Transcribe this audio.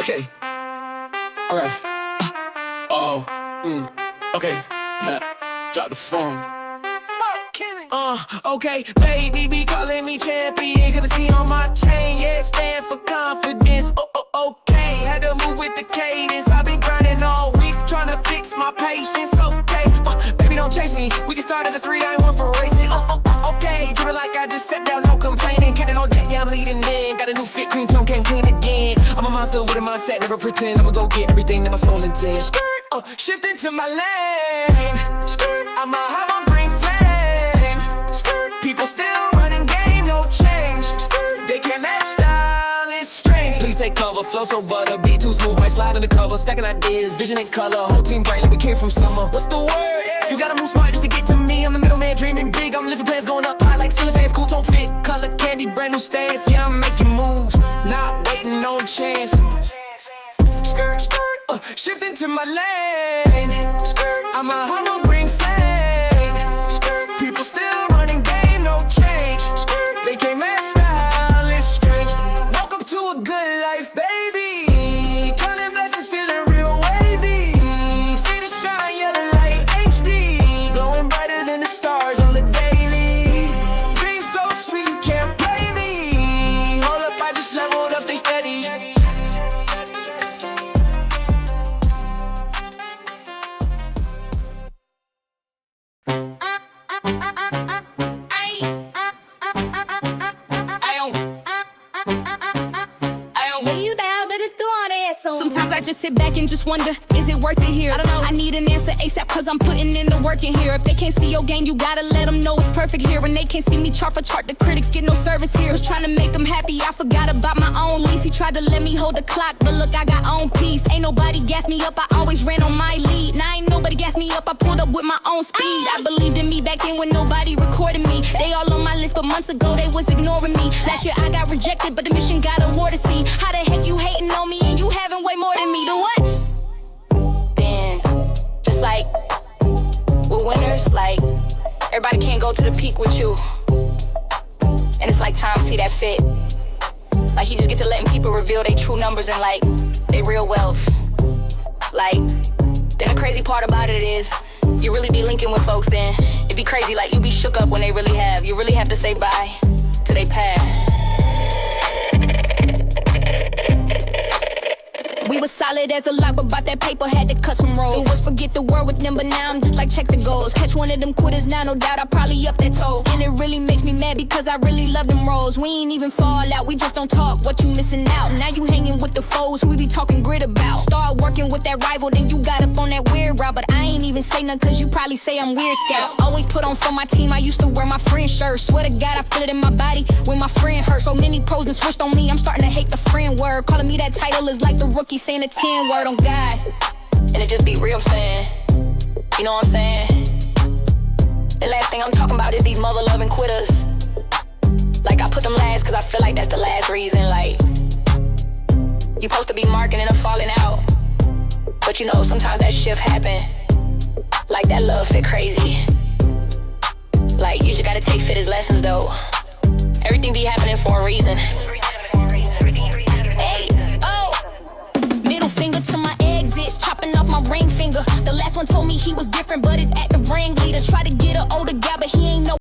Okay. Alright. Oh. Okay. Drop the phone. Okay, baby be calling me champion, cause I see on my chain, yeah, stand for confidence. Okay, had to move with the cadence. I've been grinding all week, trying to fix my patience. Okay, baby don't chase me, we can start at the 391 for racing. Okay, dripping like I just sat down, no complaining. Catting on deck, yeah, I'm leading in. Got a new fit, cream tone, can't clean again. I'm a monster with a mindset, never pretend. I'ma go get everything that my soul intends. Shifting to my lane. I'ma have a bring fame. People still running game, no change. They can't match style, it's strange. Please take cover, flow so butter, be too smooth, might slide in the cover. Stacking ideas, vision and color, whole team bright like we came from summer. What's the word? You gotta move smart just to get to me. I'm the middleman, dreaming big. I'm living plans going up high like ceiling fans. Cool tone fit, color candy, brand new stance. Yeah, I'm making moves, not waiting on chance. Shifting to my lane. I'ma humble, bring fame. People still running game, no change. They can't match style, it's strange. Welcome to a good life, baby. Counting blessings, feeling real wavy. See the shine, yeah, the light HD. Glowing brighter than the stars on the daily. Dream so sweet, you can't play me. Hold up, I just leveled up, stay steady. Sometimes I just sit back and just wonder, is it worth it here? I don't know, I need an answer ASAP cause I'm putting in the work in here. If they can't see your game, you gotta let them know it's perfect here. And they can't see me chart for chart, the critics get no service here. Was trying to make them happy, I forgot about my own lease. He tried to let me hold the clock, but look, I got own peace. Ain't nobody gas me up, I always ran on my lead. Now ain't nobody gas me up, I pulled up with my own speed. I believed in me back then when nobody recorded me. They all on my list, but months ago they was ignoring me. Last year I got rejected, but the mission got awarded. See, how the heck you hating on me and you having way more than me? The what? Damn, just like we're winners, like everybody can't go to the peak with you. And it's like time to see that fit. Like you just get to letting people reveal their true numbers and like their real wealth. Like, then the crazy part about it is you really be linking with folks, then it'd be crazy, like you be shook up when they really have. You really have to say bye to they path. We was solid as a lock, but bought that paper, had to cut some rolls. It was forget the word with them, but now I'm just like check the goals. Catch one of them quitters now, no doubt I probably up that toe. And it really makes me mad because I really love them roles. We ain't even fall out, we just don't talk, what you missing out? Now you hanging with the foes who we be talking grit about. Start working with that rival, then you got up on that weird route. But I ain't even say nothing cause you probably say I'm weird scout. Always put on for my team, I used to wear my friend's shirt. Swear to God I feel it in my body when my friend hurt. So many pros done switched on me, I'm starting to hate the friend word. Calling me that title is like the rookie saying a 10 word on God. And it just be real, I'm saying. You know what I'm saying? The last thing I'm talking about is these mother-loving quitters. Like I put them last cause I feel like that's the last reason. Like you supposed to be marking and falling out, but you know sometimes that shift happen. Like that love fit crazy. Like you just gotta take fit as lessons though. Everything be happening for a reason. Hey, oh, middle finger to my exits, chopping off my ring finger. The last one told me he was different, but his active ringleader. Tried to get an older guy, but he ain't no